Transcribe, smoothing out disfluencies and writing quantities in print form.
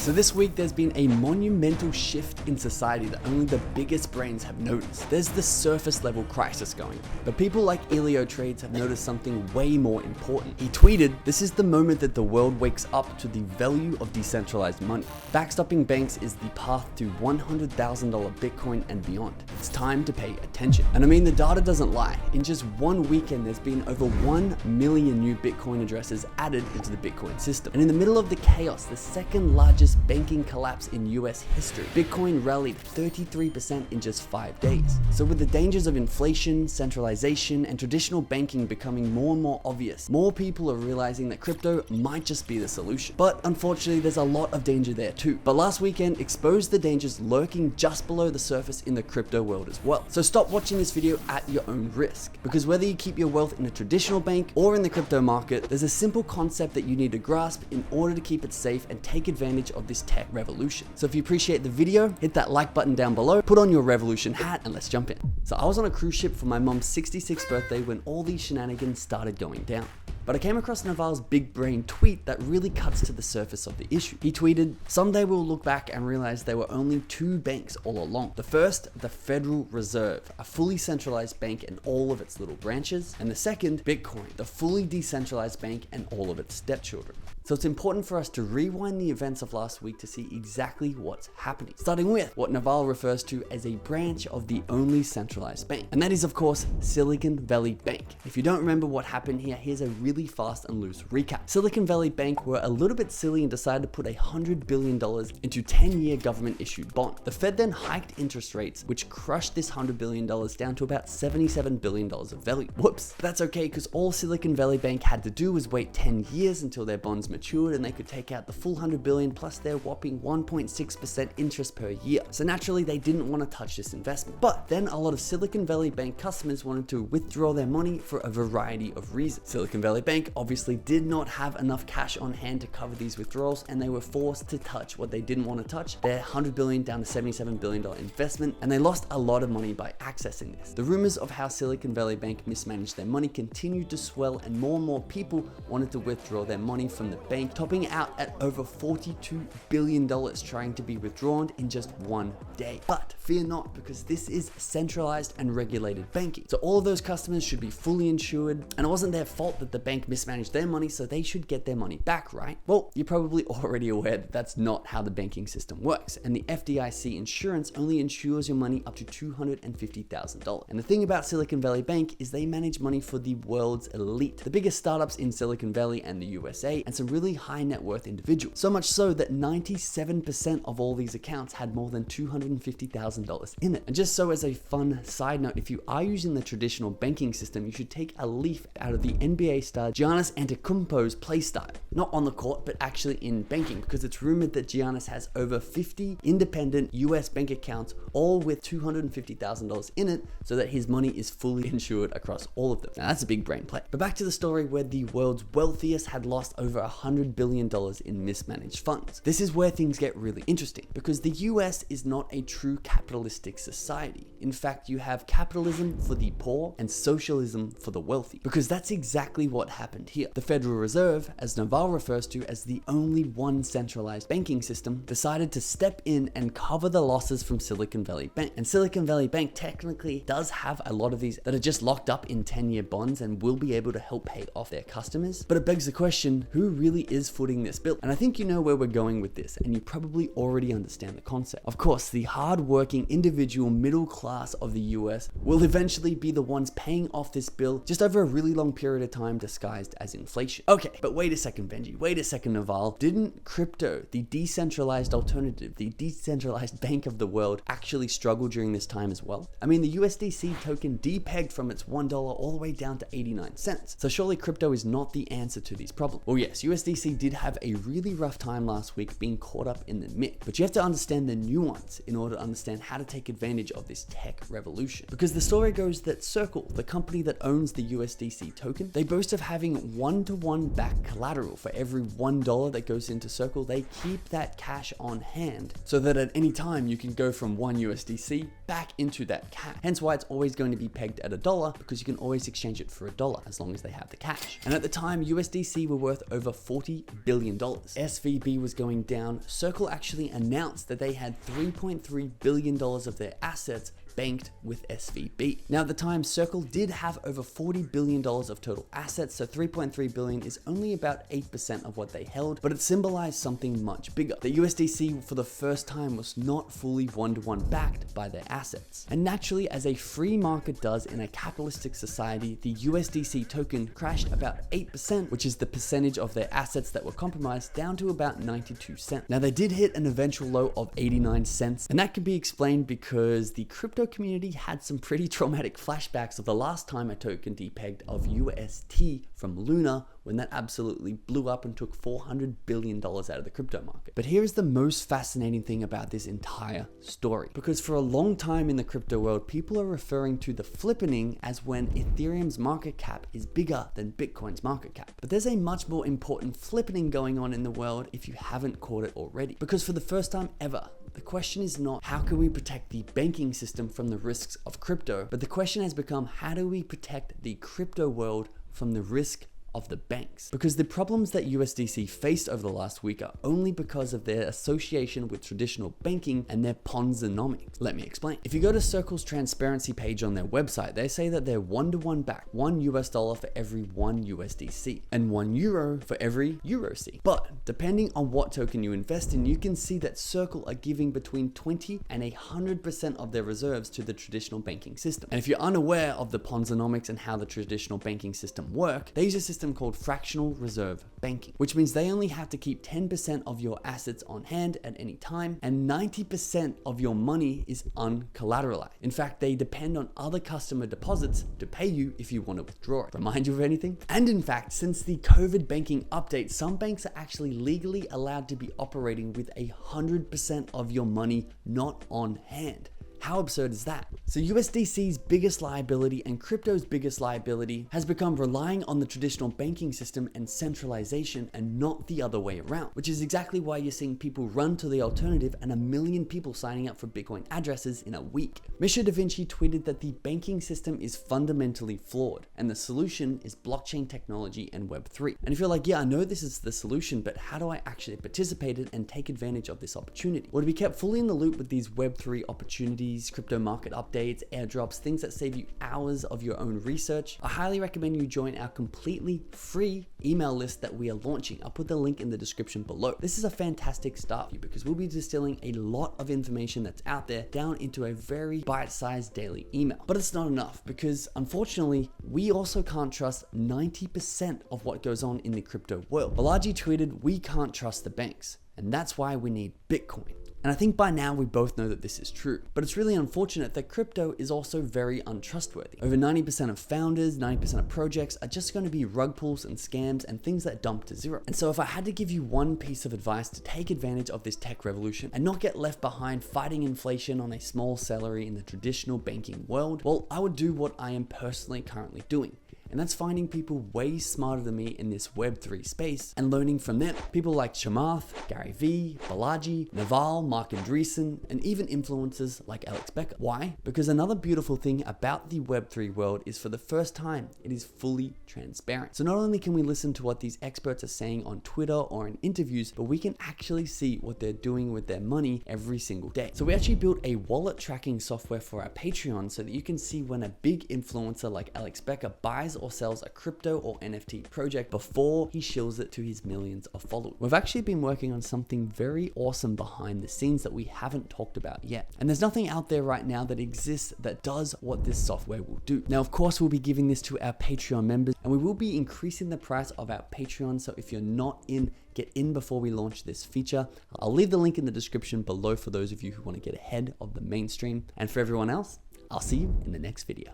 So this week there's been a monumental shift in society that only the biggest brains have noticed. There's the surface level crisis going on, but people like Elio Trades have noticed something way more important. He tweeted, "This is the moment that the world wakes up to the value of decentralized money. Backstopping banks is the path to $100,000 Bitcoin and beyond. It's time to pay attention." And I mean, the data doesn't lie. In just one weekend, there's been over 1 million new Bitcoin addresses added into the Bitcoin system. And in the middle of the chaos, the second largest banking collapse in US history, Bitcoin rallied 33% in just 5 days. So with the dangers of inflation, centralization, and traditional banking becoming more and more obvious, more people are realizing that crypto might just be the solution. But unfortunately, there's a lot of danger there too. But last weekend exposed the dangers lurking just below the surface in the crypto world as well. So stop watching this video at your own risk, because whether you keep your wealth in a traditional bank or in the crypto market, there's a simple concept that you need to grasp in order to keep it safe and take advantage of this tech revolution. So if you appreciate the video, hit that like button down below, put on your revolution hat, and let's jump in. So I was on a cruise ship for my mom's 66th birthday when all these shenanigans started going down. But I came across Naval's big brain tweet that really cuts to the surface of the issue. He tweeted, "Someday we'll look back and realize there were only two banks all along. The first, the Federal Reserve, a fully centralized bank and all of its little branches. And the second, Bitcoin, the fully decentralized bank and all of its stepchildren." So it's important for us to rewind the events of last week to see exactly what's happening. Starting with what Naval refers to as a branch of the only centralized bank. And that is, of course, Silicon Valley Bank. If you don't remember what happened here, here's a really fast and loose recap. Silicon Valley Bank were a little bit silly and decided to put $100 billion into 10-year government-issued bond. The Fed then hiked interest rates, which crushed this $100 billion down to about $77 billion of value. Whoops. But that's okay, because all Silicon Valley Bank had to do was wait 10 years until their bonds matured and they could take out the full $100 billion plus their whopping 1.6% interest per year. So naturally, they didn't want to touch this investment. But then a lot of Silicon Valley Bank customers wanted to withdraw their money for a variety of reasons. Silicon Valley Bank obviously did not have enough cash on hand to cover these withdrawals, and they were forced to touch what they didn't want to touch, their $100 billion down to $77 billion investment, and they lost a lot of money by accessing this. The rumors of how Silicon Valley Bank mismanaged their money continued to swell, and more people wanted to withdraw their money from the bank, topping out at over $42 billion trying to be withdrawn in just one day. But fear not, because this is centralized and regulated banking. So all of those customers should be fully insured, and it wasn't their fault that the bank mismanaged their money, so they should get their money back, right? Well, you're probably already aware that that's not how the banking system works, and the FDIC insurance only insures your money up to $250,000. And the thing about Silicon Valley Bank is they manage money for the world's elite, the biggest startups in Silicon Valley and the USA, and some really high net worth individuals. So much so that 97% of all these accounts had more than $250,000 in it. And just so as a fun side note, if you are using the traditional banking system, you should take a leaf out of the NBA star Giannis Antetokounmpo's play style. Not on the court, but actually in banking, because it's rumored that Giannis has over 50 independent US bank accounts, all with $250,000 in it, so that his money is fully insured across all of them. Now that's a big brain play. But back to the story where the world's wealthiest had lost over $100 billion in mismanaged funds. This is where things get really interesting, because the US is not a true capitalistic society. In fact, you have capitalism for the poor and socialism for the wealthy, because that's exactly what happened here. The Federal Reserve, as Naval refers to as the only one centralized banking system, decided to step in and cover the losses from Silicon Valley Bank. And Silicon Valley Bank technically does have a lot of these that are just locked up in 10-year bonds and will be able to help pay off their customers. But it begs the question, who really is footing this bill? And I think you know where we're going with this, and you probably already understand the concept. Of course, the hard-working individual middle class of the US will eventually be the ones paying off this bill just over a really long period of time disguised as inflation. Okay, but wait a second, Benji. Wait a second, Naval. Didn't crypto, the decentralized alternative, the decentralized bank of the world, actually struggle during this time as well? I mean, the USDC token depegged from its $1 all the way down to 89 cents. So surely crypto is not the answer to these problems. Well, yes, USDC did have a really rough time last week being caught up in the mix, but you have to understand the nuance in order to understand how to take advantage of this tech revolution. Because the story goes that Circle, the company that owns the USDC token, they boast of having one-to-one back collateral. For every $1 that goes into Circle, they keep that cash on hand so that at any time you can go from 1 USDC back into that cash. Hence why it's always going to be pegged at $1 because you can always exchange it for $1 as long as they have the cash. And at the time, USDC were worth over $40 billion. SVB was going down. Circle actually announced that they had $3.3 billion of their assets banked with SVB. Now at the time, Circle did have over $40 billion of total assets, so 3.3 billion is only about 8% of what they held, but it symbolized something much bigger. The USDC for the first time was not fully one-to-one backed by their assets. And naturally, as a free market does in a capitalistic society, the USDC token crashed about 8%, which is the percentage of their assets that were compromised, down to about 92 cents. Now they did hit an eventual low of 89 cents, and that can be explained because the crypto community had some pretty traumatic flashbacks of the last time a token depegged of UST from Luna, when that absolutely blew up and took $400 billion out of the crypto market. But here's the most fascinating thing about this entire story, because for a long time in the crypto world, people are referring to the flippening as when Ethereum's market cap is bigger than Bitcoin's market cap. But there's a much more important flippening going on in the world if you haven't caught it already. Because for the first time ever, the question is not how can we protect the banking system from the risks of crypto, but the question has become how do we protect the crypto world from the risk of the banks. Because the problems that USDC faced over the last week are only because of their association with traditional banking and their Ponzonomics. Let me explain. If you go to Circle's transparency page on their website, they say that they're one-to-one back, $1 for every 1 USDC and €1 for every EuroC. But depending on what token you invest in, you can see that Circle are giving between 20 and 100% of their reserves to the traditional banking system. And if you're unaware of the Ponzonomics and how the traditional banking system work, they use a system called fractional reserve banking, which means they only have to keep 10% of your assets on hand at any time, and 90% of your money is uncollateralized. In fact, they depend on other customer deposits to pay you if you want to withdraw it. Remind you of anything? And in fact, since the COVID banking update, some banks are actually legally allowed to be operating with 100% of your money not on hand. How absurd is that? So USDC's biggest liability and crypto's biggest liability has become relying on the traditional banking system and centralization and not the other way around, which is exactly why you're seeing people run to the alternative and 1 million people signing up for Bitcoin addresses in a week. Misha Da Vinci tweeted that the banking system is fundamentally flawed and the solution is blockchain technology and Web3. And if you're like, yeah, I know this is the solution, but how do I actually participate in and take advantage of this opportunity? Well, to be kept fully in the loop with these Web3 opportunities, crypto market updates, airdrops, things that save you hours of your own research, I highly recommend you join our completely free email list that we are launching. I'll put the link in the description below. This is a fantastic start for you because we'll be distilling a lot of information that's out there down into a very bite-sized daily email. But it's not enough because unfortunately, we also can't trust 90% of what goes on in the crypto world. Balaji tweeted, "We can't trust the banks, and that's why we need Bitcoin." And I think by now we both know that this is true, but it's really unfortunate that crypto is also very untrustworthy. Over 90% of founders, 90% of projects are just going to be rug pulls and scams and things that dump to zero. And so if I had to give you one piece of advice to take advantage of this tech revolution and not get left behind fighting inflation on a small salary in the traditional banking world, well, I would do what I am personally currently doing. And that's finding people way smarter than me in this Web3 space and learning from them. People like Chamath, Gary Vee, Balaji, Naval, Mark Andreessen, and even influencers like Alex Becker. Why? Because another beautiful thing about the Web3 world is for the first time, it is fully transparent. So not only can we listen to what these experts are saying on Twitter or in interviews, but we can actually see what they're doing with their money every single day. So we actually built a wallet tracking software for our Patreon so that you can see when a big influencer like Alex Becker buys or sells a crypto or NFT project before he shills it to his millions of followers. We've actually been working on something very awesome behind the scenes that we haven't talked about yet. And there's nothing out there right now that exists that does what this software will do. Now, of course, we'll be giving this to our Patreon members and we will be increasing the price of our Patreon. So if you're not in, get in before we launch this feature. I'll leave the link in the description below for those of you who want to get ahead of the mainstream. And for everyone else, I'll see you in the next video.